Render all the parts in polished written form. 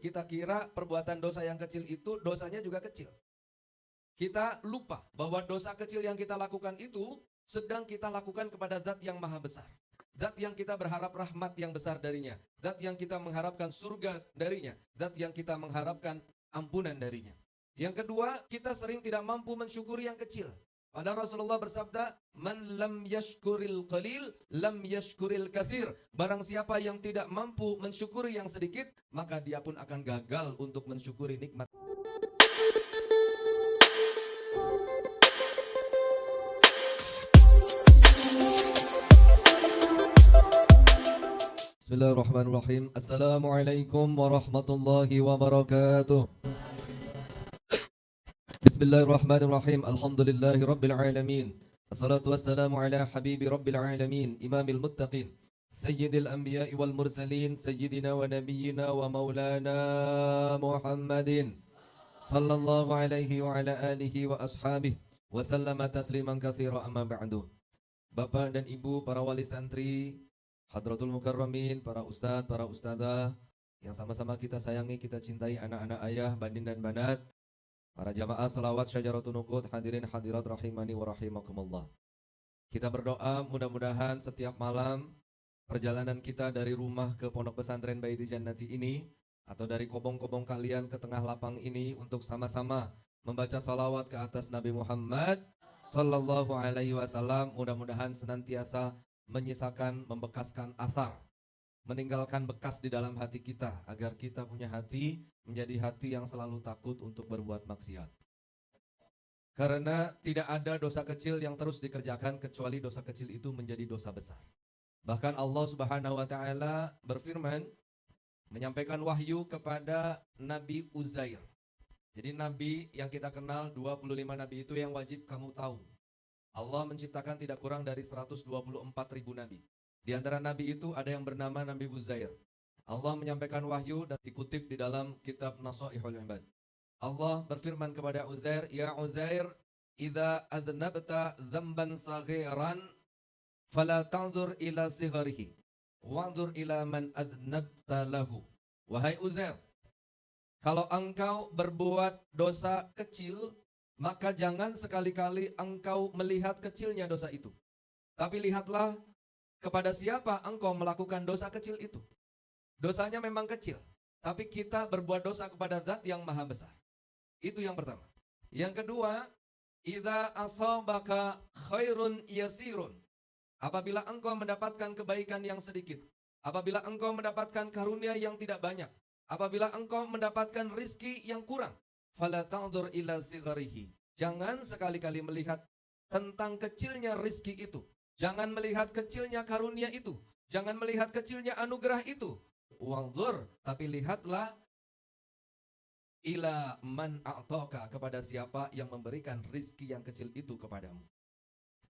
kita kira perbuatan dosa yang kecil itu dosanya juga kecil. Kita lupa bahwa dosa kecil yang kita lakukan itu sedang kita lakukan kepada zat yang maha besar. Zat yang kita berharap rahmat yang besar darinya. Zat yang kita mengharapkan surga darinya. Zat yang kita mengharapkan ampunan darinya. Yang kedua, kita sering tidak mampu mensyukuri yang kecil. Padahal Rasulullah bersabda, "Man lam yashkuril qalil, lam yashkuril katsir." Barang siapa yang tidak mampu mensyukuri yang sedikit, maka dia pun akan gagal untuk mensyukuri nikmat. Bismillahirrahmanirrahim. Assalamualaikum warahmatullahi wabarakatuh. Bismillahirrahmanirrahim. Alhamdulillahi rabbil alamin. Assalatu wassalamu ala habibi rabbil alamin, imamil muttaqin, sayyidil anbiya'i wal mursalin, sayyidina wa nabiyyina wa maulana Muhammadin sallallahu alaihi wa ala alihi wa ashabihi wa sallama tasliman katsira, amma ba'du. Bapak dan Ibu para wali santri, Hadratul Mukarramin, para ustadz, para ustadzah yang sama-sama kita sayangi, kita cintai, anak-anak ayah, bandin dan banat, para jamaah salawat Syajaratul Nuqud, hadirin hadirat rahimani wa rahimakumullah. Kita berdoa mudah-mudahan setiap malam perjalanan kita dari rumah ke Pondok Pesantren Baiti Jannati ini, atau dari kobong-kobong kalian ke tengah lapang ini, untuk sama-sama membaca salawat ke atas Nabi Muhammad sallallahu alaihi wasallam, mudah-mudahan senantiasa menyisakan, membekaskan athar, meninggalkan bekas di dalam hati kita, agar kita punya hati menjadi hati yang selalu takut untuk berbuat maksiat. Karena tidak ada dosa kecil yang terus dikerjakan kecuali dosa kecil itu menjadi dosa besar. Bahkan Allah Subhanahu wa taala berfirman, menyampaikan wahyu kepada Nabi Uzair. Jadi nabi yang kita kenal 25 nabi itu yang wajib kamu tahu. Allah menciptakan tidak kurang dari 124.000 nabi. Di antara nabi itu ada yang bernama Nabi Uzair. Allah menyampaikan wahyu dan dikutip di dalam kitab Nasaihul Ibad. Allah berfirman kepada Uzair, "Ya Uzair, idza adnabta dzamban saghiran fala tanzur ila sigharihi, wanzur ila man adnabta lahu." Wahai Uzair, kalau engkau berbuat dosa kecil, maka jangan sekali-kali engkau melihat kecilnya dosa itu. Tapi lihatlah kepada siapa engkau melakukan dosa kecil itu. Dosanya memang kecil, tapi kita berbuat dosa kepada zat yang maha besar. Itu yang pertama. Yang kedua, idza asabaka khairun yasirun. Apabila engkau mendapatkan kebaikan yang sedikit, apabila engkau mendapatkan karunia yang tidak banyak, apabila engkau mendapatkan rizki yang kurang, fala ta'dzur ila sigharihi. Jangan sekali-kali melihat tentang kecilnya rizki itu. Jangan melihat kecilnya karunia itu. Jangan melihat kecilnya anugerah itu. Wanzur, tapi lihatlah ila man a'taka, kepada siapa yang memberikan rizki yang kecil itu kepadamu.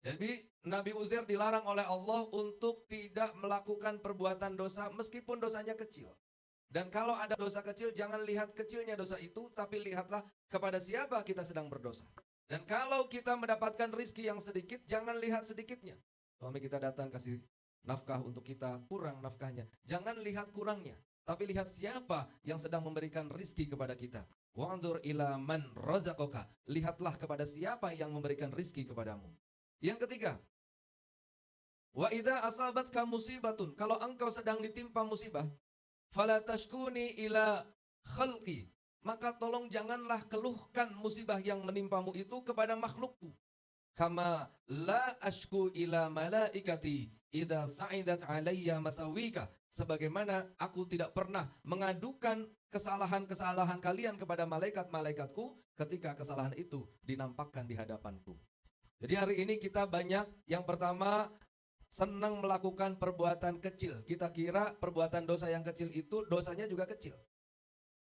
Jadi Nabi Uzair dilarang oleh Allah untuk tidak melakukan perbuatan dosa meskipun dosanya kecil. Dan kalau ada dosa kecil, jangan lihat kecilnya dosa itu, tapi lihatlah kepada siapa kita sedang berdosa. Dan kalau kita mendapatkan rizki yang sedikit, jangan lihat sedikitnya. Suami kita datang kasih nafkah untuk kita, kurang nafkahnya. Jangan lihat kurangnya, tapi lihat siapa yang sedang memberikan rizki kepada kita. Wa'andur ila man razaqaka. Lihatlah kepada siapa yang memberikan rizki kepadamu. Yang ketiga, wa idza asabatka musibatun. Kalau engkau sedang ditimpa musibah, fala tashkuni ila khalqi, maka tolong janganlah keluhkan musibah yang menimpamu itu kepada makhlukku. Kama la ashku ila malaikati idza sa'idat alayya masawika, sebagaimana aku tidak pernah mengadukan kesalahan-kesalahan kalian kepada malaikat-malaikatku ketika kesalahan itu dinampakkan di hadapanku. Jadi hari ini kita banyak, yang pertama, senang melakukan perbuatan kecil. Kita kira perbuatan dosa yang kecil itu dosanya juga kecil.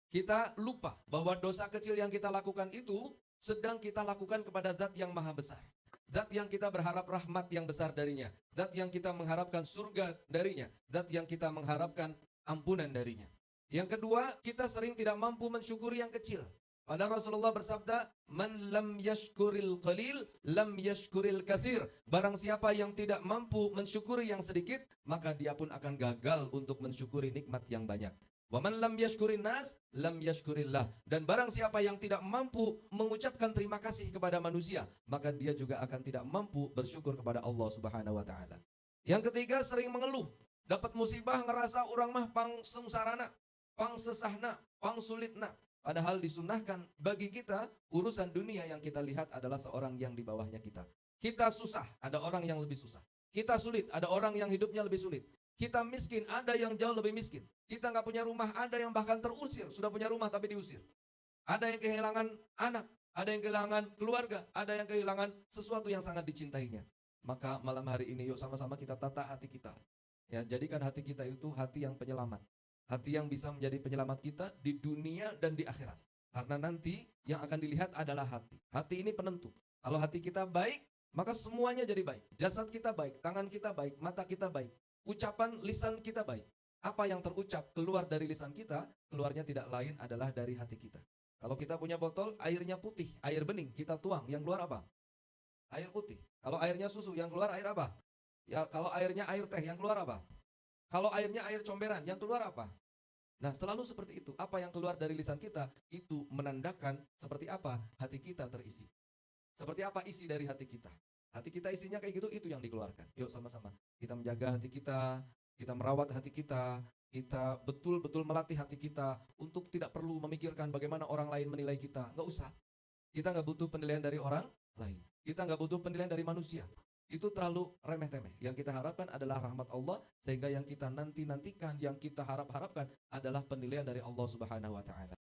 Kita lupa bahwa dosa kecil yang kita lakukan itu sedang kita lakukan kepada zat yang maha besar. Zat yang kita berharap rahmat yang besar darinya. Zat yang kita mengharapkan surga darinya. Zat yang kita mengharapkan ampunan darinya. Yang kedua, kita sering tidak mampu mensyukuri yang kecil. Padahal Rasulullah bersabda, "Man lam yashkuril qalil, lam yashkuril katsir." Barang siapa yang tidak mampu mensyukuri yang sedikit, maka dia pun akan gagal untuk mensyukuri nikmat yang banyak. Wa man lam yashkurin nas, lam yashkurillah. Dan barang siapa yang tidak mampu mengucapkan terima kasih kepada manusia, maka dia juga akan tidak mampu bersyukur kepada Allah Subhanahu wa taala. Yang ketiga, sering mengeluh. Dapat musibah ngerasa orang mah pang sengsarana, pang sesahna, pang sulitna. Padahal disunahkan bagi kita, urusan dunia yang kita lihat adalah seorang yang di bawahnya kita. Kita susah, ada orang yang lebih susah. Kita sulit, ada orang yang hidupnya lebih sulit. Kita miskin, ada yang jauh lebih miskin. Kita nggak punya rumah, ada yang bahkan terusir. Sudah punya rumah tapi diusir. Ada yang kehilangan anak, ada yang kehilangan keluarga, ada yang kehilangan sesuatu yang sangat dicintainya. Maka malam hari ini yuk sama-sama kita tata hati kita. Ya, jadikan hati kita itu hati yang penyelamat. Hati yang bisa menjadi penyelamat kita di dunia dan di akhirat. Karena nanti yang akan dilihat adalah hati. Hati ini penentu. Kalau hati kita baik, maka semuanya jadi baik. Jasad kita baik, tangan kita baik, mata kita baik. Ucapan lisan kita baik. Apa yang terucap keluar dari lisan kita, keluarnya tidak lain adalah dari hati kita. Kalau kita punya botol, airnya putih, air bening, kita tuang, yang keluar apa? Air putih. Kalau airnya susu, yang keluar air apa? Ya, kalau airnya air teh, yang keluar apa? Kalau airnya air comberan, yang keluar apa? Nah, selalu seperti itu. Apa yang keluar dari lisan kita, itu menandakan seperti apa hati kita terisi. Seperti apa isi dari hati kita. Hati kita isinya kayak gitu, itu yang dikeluarkan. Yuk sama-sama. Kita menjaga hati kita merawat hati kita betul-betul melatih hati kita untuk tidak perlu memikirkan bagaimana orang lain menilai kita. Nggak usah. Kita nggak butuh penilaian dari orang lain. Kita nggak butuh penilaian dari manusia. Itu terlalu remeh-temeh. Yang kita harapkan adalah rahmat Allah, sehingga yang kita nantikan, yang kita harapkan adalah penilaian dari Allah Subhanahu wa taala.